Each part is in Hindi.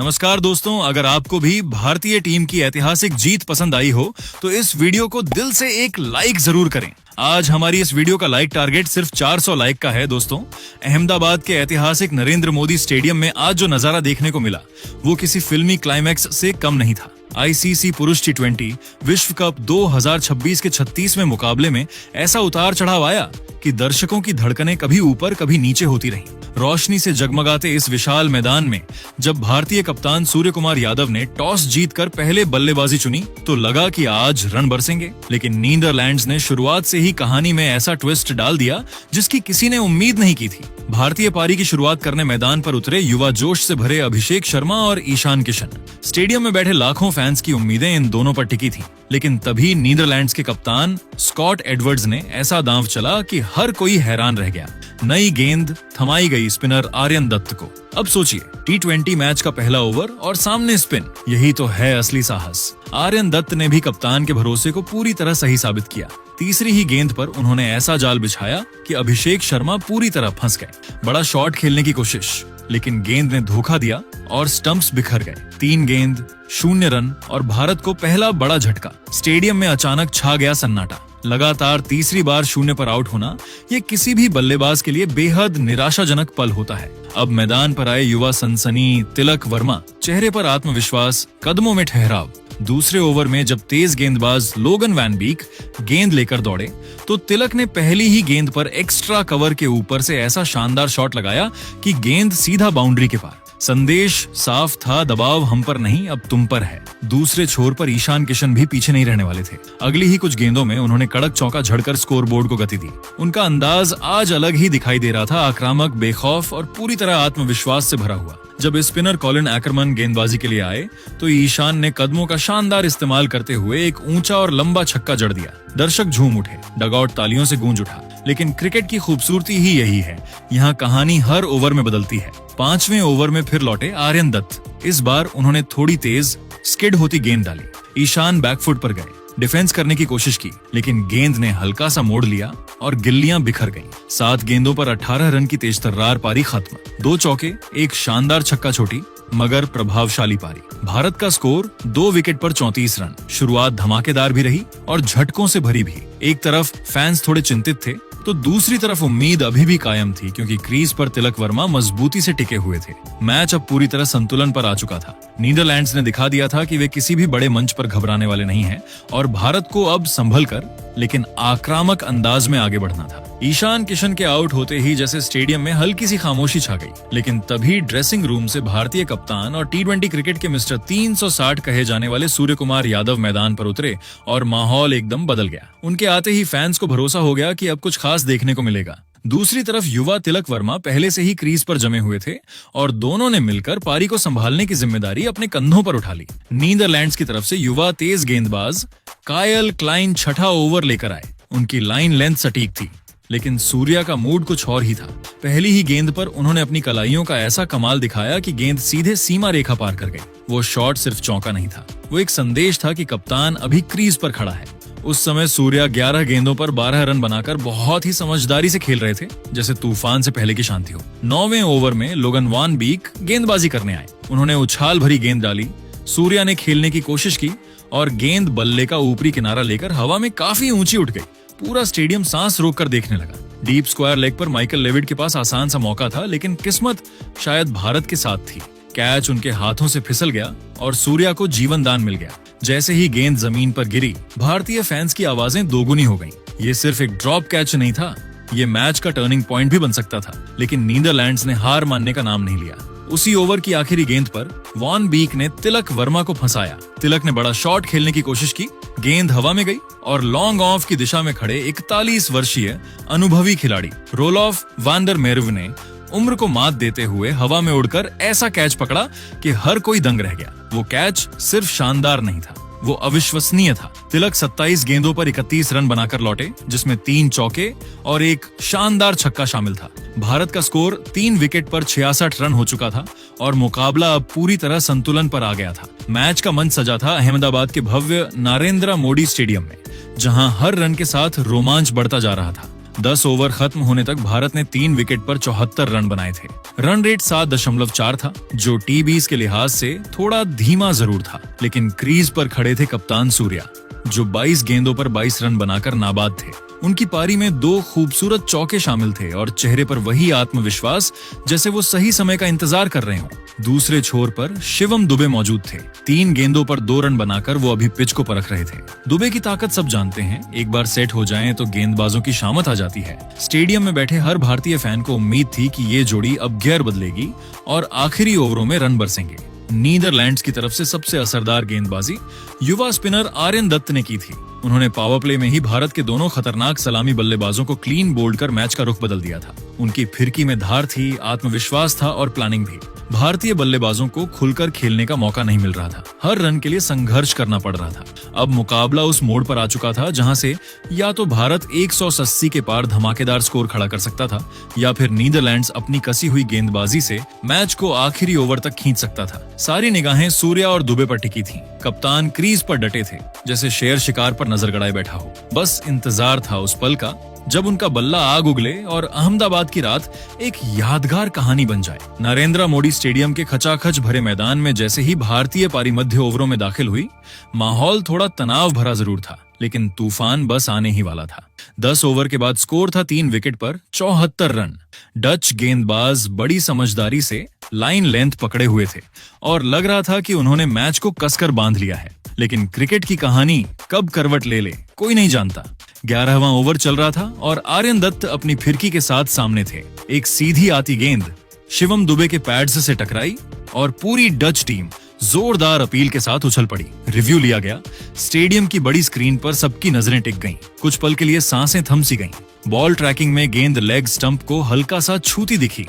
नमस्कार दोस्तों, अगर आपको भी भारतीय टीम की ऐतिहासिक जीत पसंद आई हो तो इस वीडियो को दिल से एक लाइक जरूर करें। आज हमारी इस वीडियो का लाइक टारगेट सिर्फ 400 लाइक का है। दोस्तों, अहमदाबाद के ऐतिहासिक नरेंद्र मोदी स्टेडियम में आज जो नजारा देखने को मिला वो किसी फिल्मी क्लाइमैक्स से कम नहीं था। आईसीसी पुरुष टी20 विश्व कप 2026 के 36वें मुकाबले में ऐसा उतार चढ़ाव आया कि दर्शकों की धड़कनें कभी ऊपर कभी नीचे होती रहीं। रोशनी से जगमगाते इस विशाल मैदान में जब भारतीय कप्तान सूर्य कुमार यादव ने टॉस जीतकर पहले बल्लेबाजी चुनी तो लगा कि आज रन बरसेंगे, लेकिन नीदरलैंड्स ने शुरुआत से ही कहानी में ऐसा ट्विस्ट डाल दिया जिसकी किसी ने उम्मीद नहीं की थी। भारतीय पारी की शुरुआत करने मैदान पर उतरे युवा जोश से भरे अभिषेक शर्मा और ईशान किशन। स्टेडियम में बैठे लाखों फैंस की उम्मीदें इन दोनों पर टिकी थी, लेकिन तभी नीदरलैंड्स के कप्तान स्कॉट एडवर्ड्स ने ऐसा दांव चला कि हर कोई हैरान रह गया। नई गेंद थमाई गई स्पिनर आर्यन दत्त को। अब सोचिए, टी20 मैच का पहला ओवर और सामने स्पिन, यही तो है असली साहस। आर्यन दत्त ने भी कप्तान के भरोसे को पूरी तरह सही साबित किया। तीसरी ही गेंद पर उन्होंने ऐसा जाल बिछाया कि अभिषेक शर्मा पूरी तरह फंस गए। बड़ा शॉट खेलने की कोशिश, लेकिन गेंद ने धोखा दिया और स्टंप्स बिखर गए। 3 गेंद 0 रन और भारत को पहला बड़ा झटका। स्टेडियम में अचानक छा गया सन्नाटा। लगातार तीसरी बार 0 पर आउट होना ये किसी भी बल्लेबाज के लिए बेहद निराशाजनक पल होता है। अब मैदान पर आए युवा सनसनी तिलक वर्मा, चेहरे पर आत्मविश्वास, कदमों में ठहराव। दूसरे ओवर में जब तेज गेंदबाज लोगन वैन बीक गेंद लेकर दौड़े तो तिलक ने पहली ही गेंद पर एक्स्ट्रा कवर के ऊपर से ऐसा शानदार शॉट लगाया कि गेंद सीधा बाउंड्री के पार। संदेश साफ था, दबाव हम पर नहीं अब तुम पर है। दूसरे छोर पर ईशान किशन भी पीछे नहीं रहने वाले थे। अगली ही कुछ गेंदों में उन्होंने कड़क चौका झड़कर स्कोरबोर्ड को गति दी। उनका अंदाज आज अलग ही दिखाई दे रहा था, आक्रामक, बेखौफ और पूरी तरह आत्मविश्वास से भरा हुआ। जब स्पिनर कॉलिन एक्करमन गेंदबाजी के लिए आए तो ईशान ने कदमों का शानदार इस्तेमाल करते हुए एक ऊंचा और लंबा छक्का जड़ दिया। दर्शक झूम उठे, डगआउट तालियों से गूंज उठा। लेकिन क्रिकेट की खूबसूरती ही यही है, यहाँ कहानी हर ओवर में बदलती है। 5वें ओवर में फिर लौटे आर्यन दत्त। इस बार उन्होंने थोड़ी तेज स्किड होती गेंद डाली। ईशान बैकफुट पर गए, डिफेंस करने की कोशिश की, लेकिन गेंद ने हल्का सा मोड़ लिया और गिल्लियां बिखर गईं। 7 गेंदों पर 18 रन की तेज तर्रार पारी खत्म। 2 चौके, एक शानदार छक्का छोटी मगर प्रभावशाली पारी। भारत का स्कोर 2 विकेट पर 34 रन। शुरुआत धमाकेदार भी रही और झटकों से भरी भी। एक तरफ फैंस थोड़े चिंतित थे तो दूसरी तरफ उम्मीद अभी भी कायम थी, क्योंकि क्रीज पर तिलक वर्मा मजबूती से टिके हुए थे। मैच अब पूरी तरह संतुलन पर आ चुका था। नीदरलैंड्स ने दिखा दिया था कि वे किसी भी बड़े मंच पर घबराने वाले नहीं हैं और भारत को अब संभल कर लेकिन आक्रामक अंदाज में आगे बढ़ना था। ईशान किशन के आउट होते ही जैसे स्टेडियम में हल्की सी खामोशी छा गई, लेकिन तभी ड्रेसिंग रूम से भारतीय कप्तान और टी20 क्रिकेट के मिस्टर 360 कहे जाने वाले सूर्य कुमार यादव मैदान पर उतरे और माहौल एकदम बदल गया। उनके आते ही फैंस को भरोसा हो गया कि अब कुछ खास देखने को मिलेगा। दूसरी तरफ युवा तिलक वर्मा पहले से ही क्रीज पर जमे हुए थे और दोनों ने मिलकर पारी को संभालने की जिम्मेदारी अपने कंधों पर उठा ली। नीदरलैंड्स की तरफ से युवा तेज गेंदबाज कायल क्लाइन 6ठा ओवर लेकर आए। उनकी लाइन लेंथ सटीक थी, लेकिन सूर्या का मूड कुछ और ही था। पहली ही गेंद पर उन्होंने अपनी कलाइयों का ऐसा कमाल दिखाया कि गेंद सीधे सीमा रेखा पार कर गई। वो शॉट सिर्फ चौका नहीं था, वो एक संदेश था कि कप्तान अभी क्रीज पर खड़ा है। उस समय सूर्या 11 गेंदों पर 12 रन बनाकर बहुत ही समझदारी से खेल रहे थे, जैसे तूफान से पहले की शांति हो। 9वें ओवर में लोगन वैन बीक गेंदबाजी करने आए। उन्होंने उछाल भरी गेंद डाली। सूर्या ने खेलने की कोशिश की और गेंद बल्ले का ऊपरी किनारा लेकर हवा में काफी ऊंची उठ गई। पूरा स्टेडियम सांस रोककर देखने लगा। डीप स्क्वायर लेग पर माइकल लेविड के पास आसान सा मौका था, लेकिन किस्मत शायद भारत के साथ थी। कैच उनके हाथों से फिसल गया और सूर्या को जीवन दान मिल गया। जैसे ही गेंद जमीन पर गिरी, भारतीय फैंस की आवाजें दोगुनी हो गईं। ये सिर्फ एक ड्रॉप कैच नहीं था, ये मैच का टर्निंग पॉइंट भी बन सकता था, लेकिन नीदरलैंड्स ने हार मानने का नाम नहीं लिया। उसी ओवर की आखिरी गेंद पर वॉन बीक ने तिलक वर्मा को फंसाया। तिलक ने बड़ा शॉट खेलने की कोशिश की, गेंद हवा में गई और लॉन्ग ऑफ की दिशा में खड़े 41 वर्षीय अनुभवी खिलाड़ी रोलॉफ वांडर मेर्व ने उम्र को मात देते हुए हवा में उड़कर ऐसा कैच पकड़ा कि हर कोई दंग रह गया। वो कैच सिर्फ शानदार नहीं था, वो अविश्वसनीय था। तिलक 27 गेंदों पर 31 रन बनाकर लौटे, जिसमें 3 चौके और एक शानदार छक्का शामिल था। भारत का स्कोर 3 विकेट पर 66 रन हो चुका था और मुकाबला अब पूरी तरह संतुलन पर आ गया था। मैच का मंच सजा था अहमदाबाद के भव्य नरेंद्र मोदी स्टेडियम में, जहां हर रन के साथ रोमांच बढ़ता जा रहा था। 10 ओवर खत्म होने तक भारत ने 3 विकेट पर 74 रन बनाए थे। रन रेट 7.4 था, जो टी20 के लिहाज से थोड़ा धीमा जरूर था, लेकिन क्रीज पर खड़े थे कप्तान सूर्या, जो 22 गेंदों पर 22 रन बनाकर नाबाद थे। उनकी पारी में 2 खूबसूरत चौके शामिल थे और चेहरे पर वही आत्मविश्वास जैसे वो सही समय का इंतजार कर रहे हों। दूसरे छोर पर शिवम दुबे मौजूद थे। 3 गेंदों पर 2 रन बनाकर वो अभी पिच को परख रहे थे। दुबे की ताकत सब जानते हैं, एक बार सेट हो जाएं तो गेंदबाजों की शामत आ जाती है। स्टेडियम में बैठे हर भारतीय फैन को उम्मीद थी कि ये जोड़ी अब गियर बदलेगी और आखिरी ओवरों में रन बरसेंगे। नीदरलैंड्स की तरफ से सबसे असरदार गेंदबाजी युवा स्पिनर आर्यन दत्त ने की थी। उन्होंने पावर प्ले में ही भारत के दोनों खतरनाक सलामी बल्लेबाजों को क्लीन बोल्ड कर मैच का रुख बदल दिया था। उनकी फिरकी में धार थी, आत्मविश्वास था और प्लानिंग भी। भारतीय बल्लेबाजों को खुलकर खेलने का मौका नहीं मिल रहा था। हर रन के लिए संघर्ष करना पड़ रहा था। अब मुकाबला उस मोड़ पर आ चुका था जहां से या तो भारत 180 के पार धमाकेदार स्कोर खड़ा कर सकता था, या फिर नीदरलैंड्स अपनी कसी हुई गेंदबाजी से मैच को आखिरी ओवर तक खींच सकता था। सारी निगाहें सूर्या और दुबे पर टिकी थीं। कप्तान क्रीज पर डटे थे, जैसे शेर शिकार पर नजर गड़ाए बैठा हो। बस इंतजार था उस पल का जब उनका बल्ला आग उगले और अहमदाबाद की रात एक यादगार कहानी बन जाए। नरेंद्र मोदी स्टेडियम के खचाखच भरे मैदान में जैसे ही भारतीय पारी मध्य ओवरों में दाखिल हुई, माहौल थोड़ा तनाव भरा जरूर था, लेकिन तूफान बस आने ही वाला था। 10 ओवर के बाद स्कोर था 3 विकेट पर 74 रन। डच गेंदबाज बड़ी समझदारी से लाइन लेंथ पकड़े हुए थे और लग रहा था कि उन्होंने मैच को कसकर बांध लिया है। लेकिन क्रिकेट की कहानी कब करवट ले ले कोई नहीं जानता। 11वां ओवर चल रहा था और आर्यन दत्त अपनी फिरकी के साथ सामने थे। एक सीधी आती गेंद शिवम दुबे के पैड्स से टकराई और पूरी डच टीम जोरदार अपील के साथ उछल पड़ी। रिव्यू लिया गया। स्टेडियम की बड़ी स्क्रीन पर सबकी नजरें टिक गईं। कुछ पल के लिए सांसें थम सी गईं। बॉल ट्रैकिंग में गेंद लेग स्टंप को हल्का सा छूती दिखी,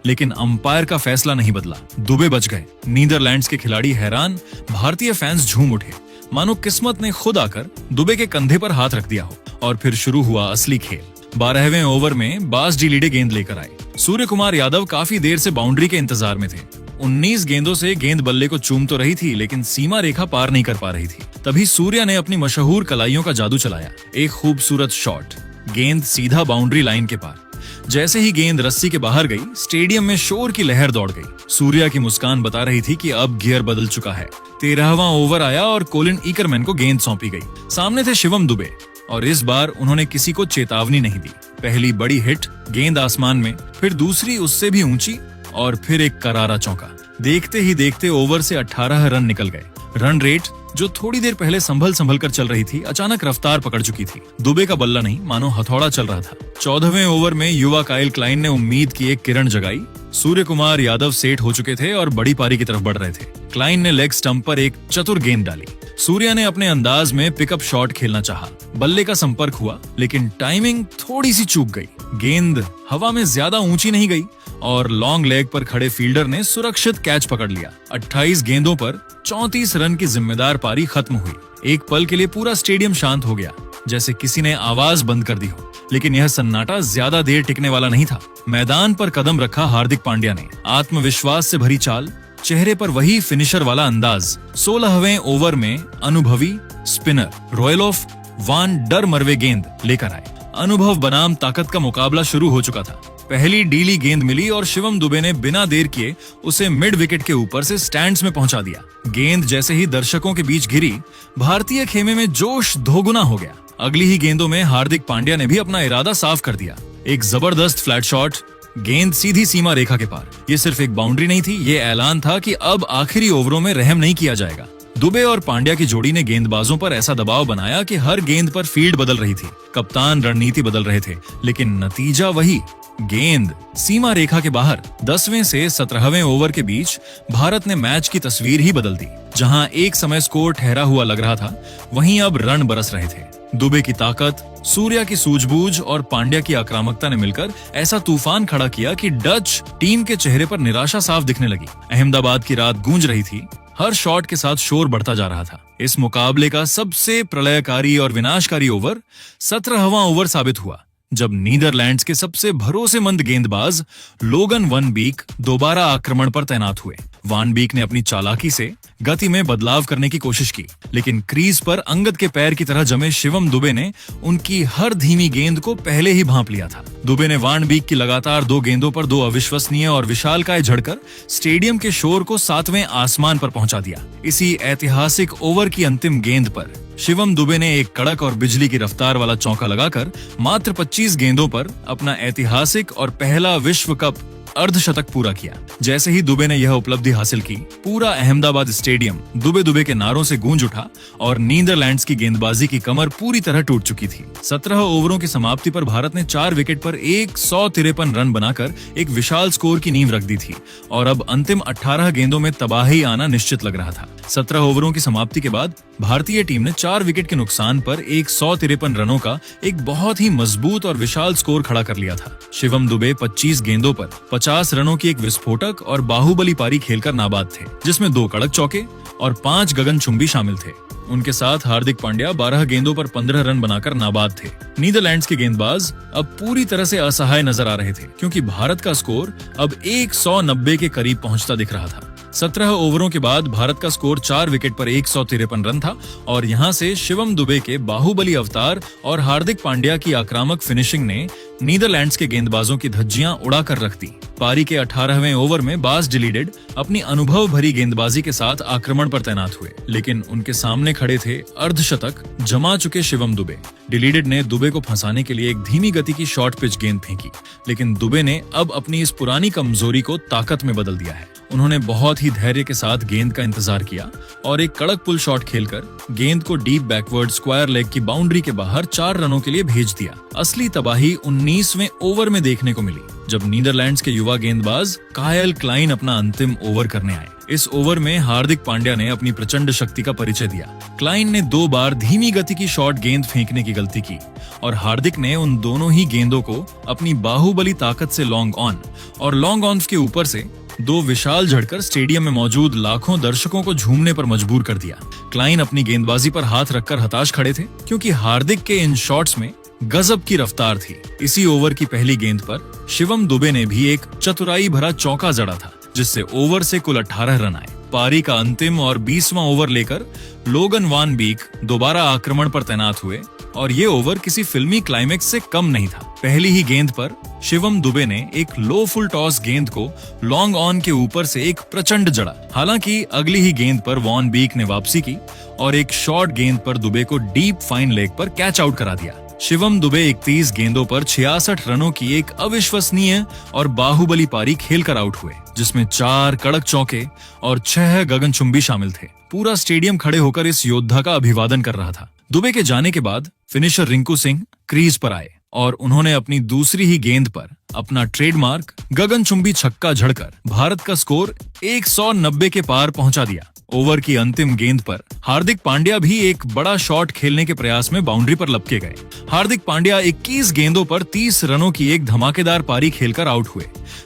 लेकिन अंपायर का फैसला नहीं बदला। दुबे बच गए। नीदरलैंड्स के खिलाड़ी हैरान, भारतीय फैंस झूम उठे, मानो किस्मत ने खुद आकर दुबे के कंधे पर हाथ रख दिया हो। और फिर शुरू हुआ असली खेल। 12वें ओवर में बास डी लीडे गेंद लेकर आए। सूर्य कुमार यादव काफी देर से बाउंड्री के इंतजार में थे। 19 गेंदों से गेंद बल्ले को चूम तो रही थी, लेकिन सीमा रेखा पार नहीं कर पा रही थी। तभी सूर्या ने अपनी मशहूर कलाइयों का जादू चलाया। एक खूबसूरत शॉट, गेंद सीधा बाउंड्री लाइन के पार। जैसे ही गेंद रस्सी के बाहर गई, स्टेडियम में शोर की लहर दौड़ गई। सूर्या की मुस्कान बता रही थी कि अब गियर बदल चुका है। 13वां ओवर आया और कोलिन ईकरमैन को गेंद सौंपी गई। सामने थे शिवम दुबे और इस बार उन्होंने किसी को चेतावनी नहीं दी। पहली बड़ी हिट, गेंद आसमान में, फिर दूसरी उससे भी ऊंची और फिर एक करारा चौका। देखते ही देखते ओवर से 18 रन निकल गए। रन रेट जो थोड़ी देर पहले संभल कर चल रही थी, अचानक रफ्तार पकड़ चुकी थी। दुबे का बल्ला नहीं, मानो हथौड़ा चल रहा था। 14वें ओवर में युवा काइल क्लाइन ने उम्मीद की एक किरण जगाई। सूर्य कुमार यादव सेट हो चुके थे और बड़ी पारी की तरफ बढ़ रहे थे। क्लाइन ने लेग स्टंप पर एक चतुर गेंद डाली। सूर्या ने अपने अंदाज में पिकअप शॉट खेलना चाहा। बल्ले का संपर्क हुआ, लेकिन टाइमिंग थोड़ी सी चूक गई। गेंद हवा में ज्यादा ऊंची नहीं गई और लॉन्ग लेग पर खड़े फील्डर ने सुरक्षित कैच पकड़ लिया। 28 गेंदों पर 34 रन की जिम्मेदार पारी खत्म हुई। एक पल के लिए पूरा स्टेडियम शांत हो गया, जैसे किसी ने आवाज बंद कर दी हो। लेकिन यह सन्नाटा ज्यादा देर टिकने वाला नहीं था। मैदान पर कदम रखा हार्दिक पांड्या ने। आत्मविश्वास से भरी चाल, चेहरे पर वही फिनिशर वाला अंदाज। 16वें ओवर में अनुभवी स्पिनर रॉयलोफ वान डर मरवे गेंद लेकर आए। अनुभव बनाम ताकत का मुकाबला शुरू हो चुका था। पहली डीली गेंद मिली और शिवम दुबे ने बिना देर किए उसे मिड विकेट के ऊपर से स्टैंड्स में पहुंचा दिया। गेंद जैसे ही दर्शकों के बीच गिरी, भारतीय खेमे में जोश दोगुना हो गया। अगली ही गेंदों में हार्दिक पांड्या ने भी अपना इरादा साफ कर दिया। एक जबरदस्त फ्लैट शॉट, गेंद सीधी सीमा रेखा के पार। ये सिर्फ एक बाउंड्री नहीं थी, ये ऐलान था कि अब आखिरी ओवरों में रहम नहीं किया जाएगा। दुबे और पांड्या की जोड़ी ने गेंदबाजों पर ऐसा दबाव बनाया कि हर गेंद पर फील्ड बदल रही थी। कप्तान रणनीति बदल रहे थे, लेकिन नतीजा वही, गेंद सीमा रेखा के बाहर। 10वें से 17वें ओवर के बीच भारत ने मैच की तस्वीर ही बदल दी। जहां एक समय स्कोर ठहरा हुआ लग रहा था, वहीं अब रन बरस रहे थे। दुबे की ताकत, सूर्या की सूझबूझ और पांड्या की आक्रामकता ने मिलकर ऐसा तूफान खड़ा किया कि डच टीम के चेहरे पर निराशा साफ दिखने लगी। अहमदाबाद की रात गूंज रही थी। हर शॉट के साथ शोर बढ़ता जा रहा था। इस मुकाबले का सबसे प्रलयकारी और विनाशकारी ओवर 17वां ओवर साबित हुआ, जब नीदरलैंड्स के सबसे भरोसेमंद गेंदबाज लोगन वन बीक दोबारा आक्रमण पर तैनात हुए। वान बीक ने अपनी चालाकी से गति में बदलाव करने की कोशिश की, लेकिन क्रीज पर अंगद के पैर की तरह जमे शिवम दुबे ने उनकी हर धीमी गेंद को पहले ही भांप लिया था। दुबे ने वान बीक की लगातार 2 गेंदों पर 2 अविश्वसनीय और विशालकाय झड़कर स्टेडियम के शोर को 7वें आसमान पर पहुंचा दिया। इसी ऐतिहासिक ओवर की अंतिम गेंद पर शिवम दुबे ने एक कड़क और बिजली की रफ्तार वाला चौका लगाकर मात्र 25 गेंदों पर अपना ऐतिहासिक और पहला विश्व कप अर्धशतक पूरा किया। जैसे ही दुबे ने यह उपलब्धि हासिल की, पूरा अहमदाबाद स्टेडियम दुबे दुबे के नारों से गूंज उठा और नीदरलैंड्स की गेंदबाजी की कमर पूरी तरह टूट चुकी थी। 17 ओवरों की समाप्ति पर भारत ने 4 विकेट पर 153 रन बनाकर एक विशाल स्कोर की नींव रख दी थी और अब अंतिम 18 गेंदों में तबाही आना निश्चित लग रहा था। 17 ओवरों की समाप्ति के बाद भारतीय टीम ने 4 विकेट के नुकसान पर 153 रनों का एक बहुत ही मजबूत और विशाल स्कोर खड़ा कर लिया था। शिवम दुबे 25 गेंदों पर 50 रनों की एक विस्फोटक और बाहुबली पारी खेलकर नाबाद थे, जिसमें 2 कड़क चौके और 5 गगनचुंबी शामिल थे। उनके साथ हार्दिक पांड्या 12 गेंदों पर 15 रन बनाकर नाबाद थे। नीदरलैंड्स के गेंदबाज अब पूरी तरह से असहाय नजर आ रहे थे, क्योंकि भारत का स्कोर अब 190 के करीब पहुंचता दिख रहा था। 17 ओवरों के बाद भारत का स्कोर 4 विकेट पर 153 रन था और यहां से शिवम दुबे के बाहुबली अवतार और हार्दिक पांड्या की आक्रामक फिनिशिंग ने नीदरलैंड्स के गेंदबाजों की धज्जियां उड़ाकर रख दी। पारी के 18वें ओवर में बास डिलीडेड अपनी अनुभव भरी गेंदबाजी के साथ आक्रमण पर तैनात हुए, लेकिन उनके सामने खड़े थे अर्धशतक जमा चुके शिवम दुबे। डिलीडेड ने दुबे को फंसाने के लिए एक धीमी गति की शॉर्ट पिच गेंद फेंकी, लेकिन दुबे ने अब अपनी इस पुरानी कमजोरी को ताकत में बदल दिया है। उन्होंने बहुत ही धैर्य के साथ गेंद का इंतजार किया और एक कड़क पुल शॉट खेलकर गेंद को डीप बैकवर्ड स्क्वायर लेग की बाउंड्री के बाहर 4 रनों के लिए भेज दिया। असली तबाही 19वें ओवर में देखने को मिली, जब नीदरलैंड्स के युवा गेंदबाज कायल क्लाइन अपना अंतिम ओवर करने आए। इस ओवर में हार्दिक पांड्या ने अपनी प्रचंड शक्ति का परिचय दिया। क्लाइन ने 2 बार धीमी गति की शॉर्ट गेंद फेंकने की गलती की और हार्दिक ने उन दोनों ही गेंदों को अपनी बाहुबली ताकत से लॉन्ग ऑन और लॉन्ग ऑन के ऊपर से 2 विशाल झड़कर स्टेडियम में मौजूद लाखों दर्शकों को झूमने पर मजबूर कर दिया। क्लाइन अपनी गेंदबाजी पर हाथ रखकर हताश खड़े थे, क्योंकि हार्दिक के इन शॉट्स में गजब की रफ्तार थी। इसी ओवर की पहली गेंद पर शिवम दुबे ने भी एक चतुराई भरा चौका जड़ा था, जिससे ओवर से कुल 18 रन आए। पारी का अंतिम और 20वां ओवर लेकर लोगन वान बीक दोबारा आक्रमण पर तैनात हुए और ये ओवर किसी फिल्मी क्लाइमेक्स से कम नहीं था। पहली ही गेंद पर शिवम दुबे ने एक लो फुल टॉस गेंद को लॉन्ग ऑन के ऊपर से एक प्रचंड जड़ा। हालांकि अगली ही गेंद पर वॉन बीक ने वापसी की और एक शॉर्ट गेंद पर दुबे को डीप फाइन लेग पर कैच आउट करा दिया। शिवम दुबे 31 गेंदों पर 66 रनों की एक अविश्वसनीय और बाहुबली पारी खेलकर आउट हुए, जिसमें 4 कड़क चौके और 6 गगनचुंबी शामिल थे। पूरा स्टेडियम खड़े होकर इस योद्धा का अभिवादन कर रहा था। दुबे के जाने के बाद फिनिशर रिंकू सिंह क्रीज पर आए और उन्होंने अपनी दूसरी ही गेंद पर अपना ट्रेडमार्क गगनचुंबी छक्का झड़कर भारत का स्कोर 190 के पार पहुंचा दिया। ओवर की अंतिम गेंद पर हार्दिक पांड्या भी एक बड़ा शॉट खेलने के प्रयास में बाउंड्री पर लपके गए। हार्दिक पांड्या 21 गेंदों पर 30 रनों की एक धमाकेदार पारी खेलकर आउट हुए,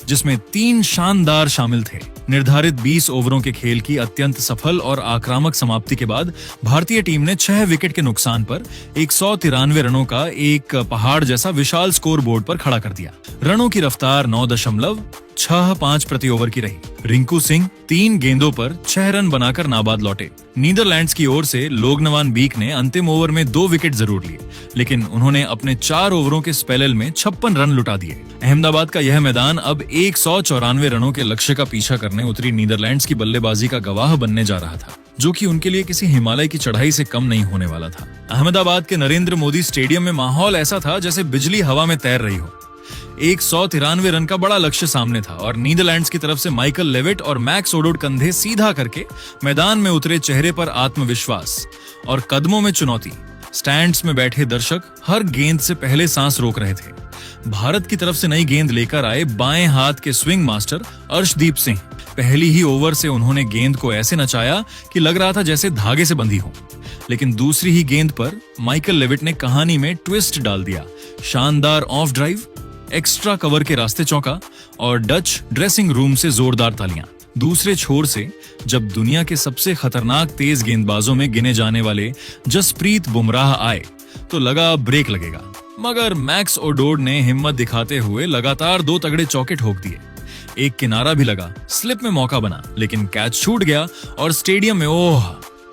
जिसमें 3 शानदार शामिल थे। निर्धारित 20 ओवरों के खेल की अत्यंत सफल और आक्रामक समाप्ति के बाद भारतीय टीम ने 6 विकेट के नुकसान पर 193 रनों का एक पहाड़ जैसा विशाल स्कोर बोर्ड पर खड़ा कर दिया। रनों की रफ्तार 9.65 प्रति ओवर की रही। रिंकू सिंह 3 गेंदों पर 6 रन बनाकर नाबाद लौटे। नीदरलैंड्स की ओर से लोगनवान बीक ने अंतिम ओवर में 2 विकेट जरूर लिए, लेकिन उन्होंने अपने 4 ओवरों के स्पेल में 56 रन लुटा दिए। अहमदाबाद का यह मैदान अब 194 रनों के लक्ष्य का पीछा करने उतरी नीदरलैंड्स की बल्लेबाजी का गवाह बनने जा रहा था, जो कि उनके लिए किसी हिमालय की चढ़ाई से कम नहीं होने वाला था। अहमदाबाद के नरेंद्र मोदी स्टेडियम में माहौल ऐसा था जैसे बिजली हवा में तैर रही हो। 193 रन का बड़ा लक्ष्य सामने था और नीदरलैंड्स की तरफ से माइकल लेविट और मैक्स ओडोड कंधे सीधा करके मैदान में उतरे, चेहरे पर आत्मविश्वास और कदमों में चुनौती। स्टैंड्स में बैठे दर्शक हर गेंद से पहले सांस रोक रहे थे। भारत की तरफ से नई गेंद लेकर आए बाएं हाथ के स्विंग मास्टर अर्शदीप सिंह, पहली ही ओवर से उन्होंने गेंद को ऐसे नचाया कि लग रहा था जैसे धागे से बंधी हो। लेकिन दूसरी ही गेंद पर माइकल लेविट ने कहानी में ट्विस्ट डाल दिया। शानदार ऑफ ड्राइव, एक्स्ट्रा कवर के रास्ते चौका और डच ड्रेसिंग रूम से जोरदार तालियां। दूसरे छोर से जब दुनिया के सबसे खतरनाक तेज गेंदबाजों में गिने जाने वाले जसप्रीत बुमराह आए तो लगा ब्रेक लगेगा। मगर मैक्स ओडोड ने हिम्मत दिखाते हुए लगातार 2 तगड़े चौके ठोक दिए। एक किनारा भी लगा, स्लिप में मौका बना, लेकिन कैच छूट गया और स्टेडियम में ओह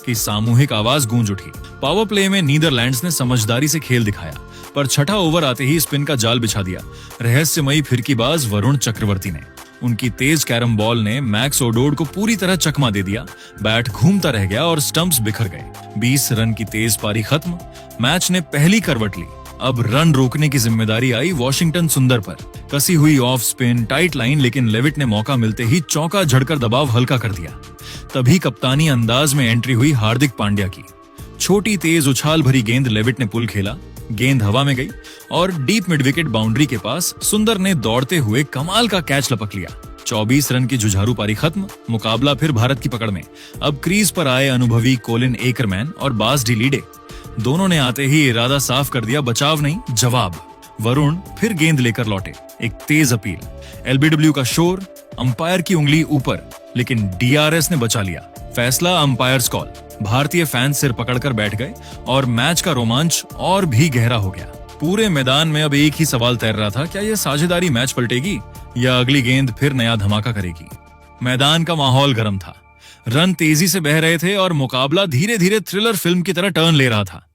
की सामूहिक आवाज गूंज उठी। पावर प्ले में नीदरलैंड्स ने समझदारी से खेल दिखाया, पर छठा ओवर आते ही स्पिन का जाल बिछा दिया रहस्यमयी फिरकीबाज वरुण चक्रवर्ती ने। उनकी तेज कैरम बॉल ने मैक्स ओडोड को पूरी तरह चकमा दे दिया। बैट घूमता रह गया और स्टंप्स बिखर गए। 20 रन की तेज पारी खत्म। मैच ने पहली करवट ली। अब रन रोकने की जिम्मेदारी आई वॉशिंगटन सुंदर पर। कसी हुई ऑफ स्पिन, टाइट लाइन, लेकिन लेविट ने मौका मिलते ही चौका झड़कर दबाव हल्का कर दिया। तभी कप्तानी अंदाज में एंट्री हुई हार्दिक पांड्या की। छोटी तेज उछाल भरी गेंद लेविट ने पुल खेला, गेंद हवा में गई और डीप मिड विकेट बाउंड्री के पास सुंदर ने दौड़ते हुए कमाल का कैच लपक लिया। 24 रन की जुझारू पारी खत्म। मुकाबला फिर भारत की पकड़ में। अब क्रीज पर आए अनुभवी कोलिन एकरमैन और बास डी लीडे। दोनों ने आते ही इरादा साफ कर दिया, बचाव नहीं जवाब। वरुण फिर गेंद लेकर लौटे, एक तेज अपील, एलबीडब्ल्यू का शोर, अंपायर की उंगली ऊपर, लेकिन डीआरएस ने बचा लिया। फैसला अंपायर्स कॉल। भारतीय फैंस सिर पकड़कर बैठ गए और मैच का रोमांच और भी गहरा हो गया। पूरे मैदान में अब एक ही सवाल तैर रहा था, क्या यह साझेदारी मैच पलटेगी या अगली गेंद फिर नया धमाका करेगी। मैदान का माहौल गर्म था, रन तेजी से बह रहे थे और मुकाबला धीरे धीरे थ्रिलर फिल्म की तरह टर्न ले रहा था।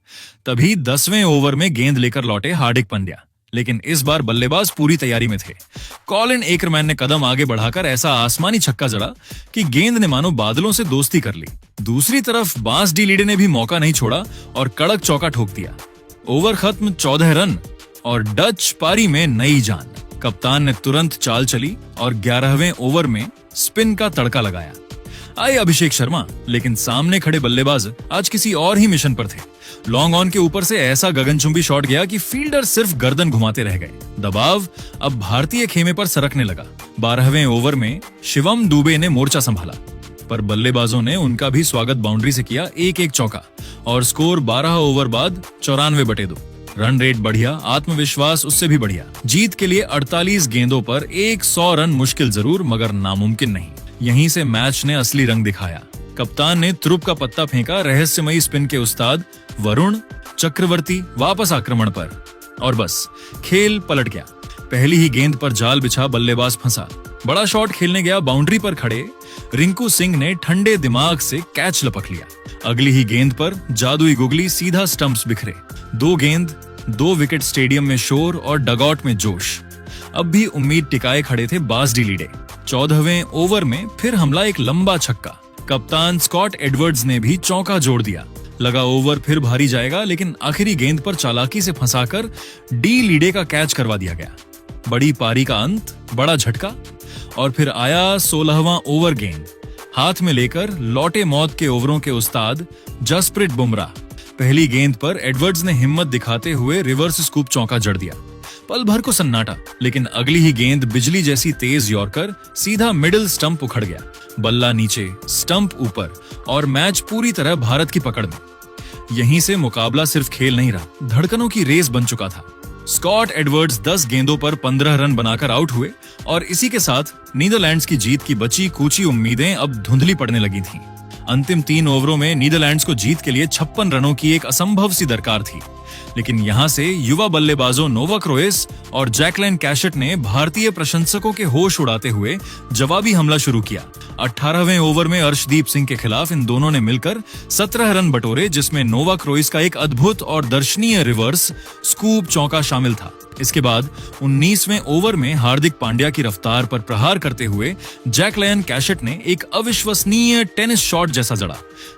तभी 10वें ओवर में गेंद लेकर लौटे हार्दिक पांड्या, लेकिन इस बार बल्लेबाज पूरी तैयारी में थे। कॉलिन एकरमैन ने कदम आगे बढ़ाकर ऐसा आसमानी छक्का जड़ा कि गेंद ने मानो बादलों से दोस्ती कर ली। दूसरी तरफ बास डी लीडे ने भी मौका नहीं छोड़ा और कड़क चौका ठोक दिया। ओवर खत्म, 14 रन और डच पारी में नई जान। कप्तान ने तुरंत चाल चली और 11वें ओवर में स्पिन का तड़का लगाया। आए अभिषेक शर्मा, लेकिन सामने खड़े बल्लेबाज आज किसी और ही मिशन पर थे। लॉन्ग ऑन के ऊपर से ऐसा गगनचुंबी शॉट गया कि फील्डर सिर्फ गर्दन घुमाते रह गए। दबाव अब भारतीय खेमे पर सरकने लगा। 12वें ओवर में शिवम दुबे ने मोर्चा संभाला, पर बल्लेबाजों ने उनका भी स्वागत बाउंड्री से किया। एक चौका और स्कोर 12 ओवर बाद 94/2। रन रेट बढ़िया, आत्मविश्वास उससे भी बढ़िया। जीत के लिए 48 गेंदों पर 100 रन मुश्किल जरूर, मगर नामुमकिन नहीं। यहीं से मैच ने असली रंग दिखाया। कप्तान ने त्रुप का पत्ता फेंका, रहस्यमयी स्पिन के उस्ताद वरुण चक्रवर्ती वापस आक्रमण पर, और बस खेल पलट गया। पहली ही गेंद पर जाल बिछा बल्लेबाज फंसा। बड़ा शॉट खेलने गया, बाउंड्री पर खड़े रिंकू सिंह ने ठंडे दिमाग से कैच लपक लिया। अगली ही गेंद पर जादुई गुगली, सीधा स्टंप्स बिखरे। 2 गेंद 2 विकेट, स्टेडियम में शोर और डगआउट में जोश। अब भी उम्मीद टिकाए खड़े थे बास डी लीडे। 14वें ओवर में फिर हमला, एक लंबा छक्का। कप्तान स्कॉट एडवर्ड्स ने भी चौका जोड़ दिया। लगा ओवर फिर भारी जाएगा, लेकिन आखिरी गेंद पर चालाकी से फंसाकर डी लीडे का कैच करवा दिया गया। बड़ी पारी का अंत, बड़ा झटका। और फिर आया 16वां ओवर। गेंद हाथ में लेकर लौटे मौत के ओवरों के उस्ताद जसप्रीत बुमराह। पहली गेंद पर एडवर्ड्स ने हिम्मत दिखाते हुए रिवर्स स्कूप चौका जड़ दिया। पल भर को सन्नाटा, लेकिन अगली ही गेंद बिजली जैसी तेज यॉर्कर, सीधा मिडिल स्टंप उखड़ गया। बल्ला नीचे, स्टंप ऊपर और मैच पूरी तरह भारत की पकड़ में। यहीं से मुकाबला सिर्फ खेल नहीं रहा, धड़कनों की रेस बन चुका था। स्कॉट एडवर्ड्स 10 गेंदों पर 15 रन बनाकर आउट हुए और इसी के साथ नीदरलैंड्स की जीत की बची कूची उम्मीदें अब धुंधली पड़ने लगी थीं। अंतिम 3 ओवरों में नीदरलैंड्स को जीत के लिए 56 रनों की एक असंभव सी दरकार थी, लेकिन यहां से युवा बल्लेबाजों नोवाक रोएस और जैकलिन कैशेट ने भारतीय प्रशंसकों के होश उड़ाते हुए जवाबी हमला शुरू किया। 18वें ओवर में अर्शदीप सिंह के खिलाफ इन दोनों ने मिलकर 17 रन बटोरे, जिसमें नोवाक रोएस का एक अद्भुत और दर्शनीय रिवर्स स्कूप चौका शामिल था। इसके बाद 19वें ओवर में हार्दिक पांड्या की रफ्तार पर प्रहार करते हुए जैकलिन कैशेट ने एक अविश्वसनीय टेनिस शॉट जैसा जड़ा,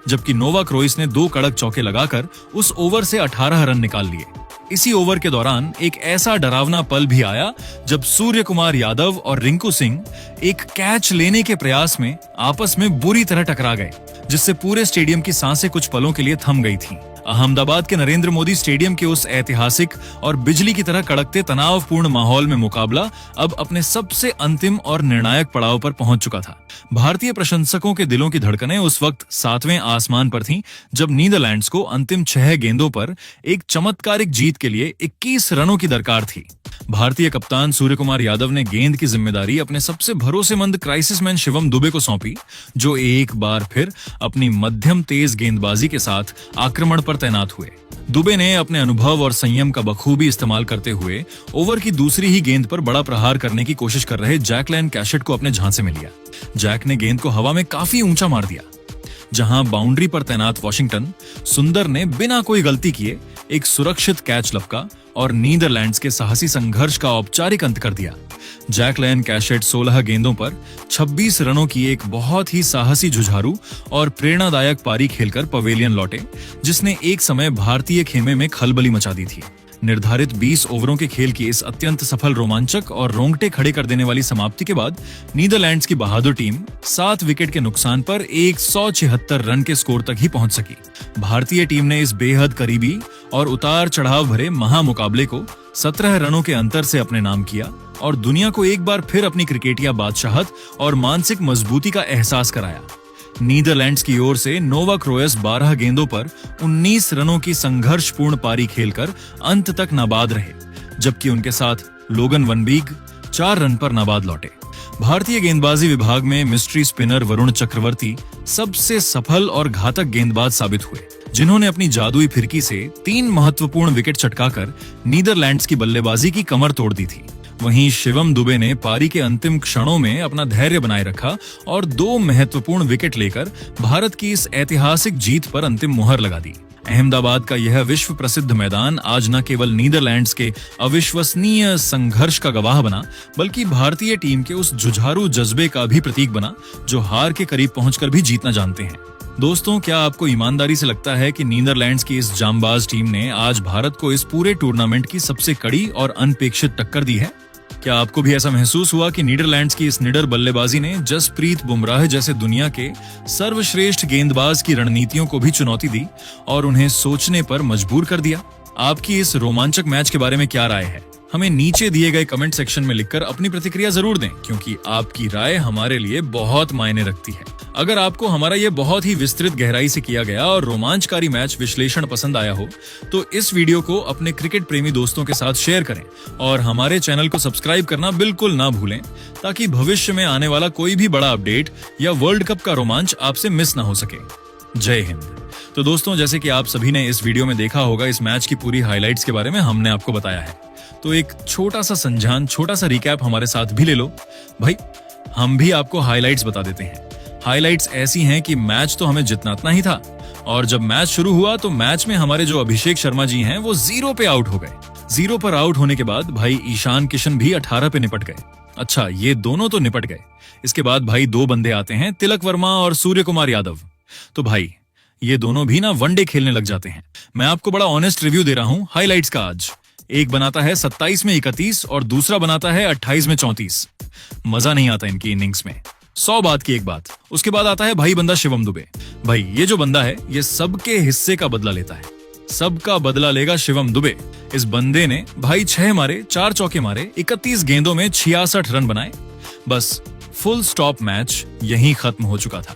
जबकि नोवाक रोएस ने 2 कड़क चौके लगाकर उस ओवर से 18 रन निकाल लिए। इसी ओवर के दौरान एक ऐसा डरावना पल भी आया जब सूर्य कुमार यादव और रिंकू सिंह एक कैच लेने के प्रयास में आपस में बुरी तरह टकरा गए, जिससे पूरे स्टेडियम की सांसें कुछ पलों के लिए थम गई थीं। अहमदाबाद के नरेंद्र मोदी स्टेडियम के उस ऐतिहासिक और बिजली की तरह कड़कते तनावपूर्ण माहौल में मुकाबला अब अपने सबसे अंतिम और निर्णायक पड़ाव पर पहुंच चुका था। भारतीय प्रशंसकों के दिलों की धड़कनें उस वक्त 7वें आसमान पर थीं, जब नीदरलैंड्स को अंतिम 6 गेंदों पर एक चमत्कारिक जीत के लिए 21 रनों की दरकार थी। भारतीय कप्तान सूर्य कुमार यादव ने गेंद की जिम्मेदारी अपने सबसे भरोसेमंद क्राइसिस मैन शिवम दुबे को सौंपी, जो एक बार फिर अपनी मध्यम तेज गेंदबाजी के साथ आक्रमण पर पर तैनात हुए। दुबे ने अपने अनुभव और संयम का बखूबी इस्तेमाल करते हुए ओवर की दूसरी ही गेंद पर बड़ा प्रहार करने की कोशिश कर रहे जैकलाइन कैशेट को अपने झांसे में लिया। जैक ने गेंद को हवा में काफी ऊंचा मार दिया। जहां बाउंड्री पर तैनात वॉशिंगटन सुंदर ने बिना कोई गलती किए एक सुरक्षित कैच लपका और नीदरलैंड्स के साहसी संघर्ष का औपचारिक अंत कर दिया। जैकलाइन कैशेट 16 गेंदों पर 26 रनों की एक बहुत ही साहसी जुझारू और प्रेरणादायक पारी खेलकर पवेलियन लौटे, जिसने एक समय भारतीय खेमे में खलबली मचा दी थी। निर्धारित 20 ओवरों के खेल की इस अत्यंत सफल, रोमांचक और रोंगटे खड़े कर देने वाली समाप्ति के बाद नीदरलैंड्स की बहादुर टीम 7 विकेट के नुकसान पर 176 रन के स्कोर तक ही पहुंच सकी। भारतीय टीम ने इस बेहद करीबी और उतार चढ़ाव भरे महामुकाबले को 17 रनों के अंतर से अपने नाम किया और दुनिया को एक बार फिर अपनी क्रिकेटिया बादशाहत और मानसिक मजबूती का एहसास कराया। नीदरलैंड्स की ओर से नोवाक रोयस 12 गेंदों पर 19 रनों की संघर्षपूर्ण पारी खेलकर अंत तक नाबाद रहे, जबकि उनके साथ लोगन वनबीग 4 रन पर नाबाद लौटे। भारतीय गेंदबाजी विभाग में मिस्ट्री स्पिनर वरुण चक्रवर्ती सबसे सफल और घातक गेंदबाज साबित हुए, जिन्होंने अपनी जादुई फिरकी से 3 महत्वपूर्ण विकेट चटकाकर नीदरलैंड्स की बल्लेबाजी की कमर तोड़ दी थी। वहीं शिवम दुबे ने पारी के अंतिम क्षणों में अपना धैर्य बनाए रखा और 2 महत्वपूर्ण विकेट लेकर भारत की इस ऐतिहासिक जीत पर अंतिम मुहर लगा दी। अहमदाबाद का यह विश्व प्रसिद्ध मैदान आज न केवल नीदरलैंड्स के अविश्वसनीय संघर्ष का गवाह बना, बल्कि भारतीय टीम के उस जुझारू जज्बे का भी प्रतीक बना जो हार के करीब पहुंचकर भी जीतना जानते हैं। दोस्तों, क्या आपको ईमानदारी से लगता है कि नीदरलैंड्स की इस जांबाज टीम ने आज भारत को इस पूरे टूर्नामेंट की सबसे कड़ी और अनपेक्षित टक्कर दी है? क्या आपको भी ऐसा महसूस हुआ कि नीदरलैंड्स की इस निडर बल्लेबाजी ने जसप्रीत बुमराह जैसे दुनिया के सर्वश्रेष्ठ गेंदबाज की रणनीतियों को भी चुनौती दी और उन्हें सोचने पर मजबूर कर दिया? आपकी इस रोमांचक मैच के बारे में क्या राय है? हमें नीचे दिए गए कमेंट सेक्शन में लिखकर अपनी प्रतिक्रिया जरूर दें, क्योंकि आपकी राय हमारे लिए बहुत मायने रखती है। अगर आपको हमारा ये बहुत ही विस्तृत गहराई से किया गया और रोमांचकारी मैच विश्लेषण पसंद आया हो, तो इस वीडियो को अपने क्रिकेट प्रेमी दोस्तों के साथ शेयर करें और हमारे चैनल को सब्सक्राइब करना बिल्कुल ना भूलें, ताकि भविष्य में आने वाला कोई भी बड़ा अपडेट या वर्ल्ड कप का रोमांच आपसे मिस ना हो सके। जय हिंद। तो दोस्तों, जैसे कि आप सभी ने इस वीडियो में देखा होगा, इस मैच की पूरी हाइलाइट्स के बारे में हमने आपको बताया है। तो एक छोटा सा संजान, छोटा सा रिकैप हमारे साथ भी ले लो भाई। हम भी आपको हाइलाइट्स बता देते हैं। हाइलाइट्स ऐसी हैं कि मैच तो हमें जितना इतना ही था, और जब मैच शुरू हुआ तो मैच में हमारे जो अभिषेक शर्मा जी हैं वो 0 पे आउट हो गए। 0 पर आउट होने के बाद भाई ईशान किशन भी 18 पे निपट गए। अच्छा, ये दोनों तो निपट गए। इसके बाद भाई 2 बंदे आते हैं, तिलक वर्मा और सूर्य कुमार यादव। तो भाई ये दोनों भी ना वनडे खेलने लग जाते हैं। मैं आपको बड़ा ऑनेस्ट रिव्यू दे रहा हूं हाइलाइट्स का आज। एक बनाता है 27 में 31 और दूसरा बनाता है 28 में 34। मजा नहीं आता इनकी इनिंग्स में। 100 बात की एक बात। उसके बाद आता है भाई बंदा शिवम दुबे। भाई ये जो बंदा है ये सबके हिस्से का बदला लेता है। सबका बदला लेगा शिवम दुबे। इस बंदे ने भाई 6 मारे, 4 चौके मारे, 31 गेंदों में 66 रन बनाए। बस फुल स्टॉप, मैच यहीं खत्म हो चुका था।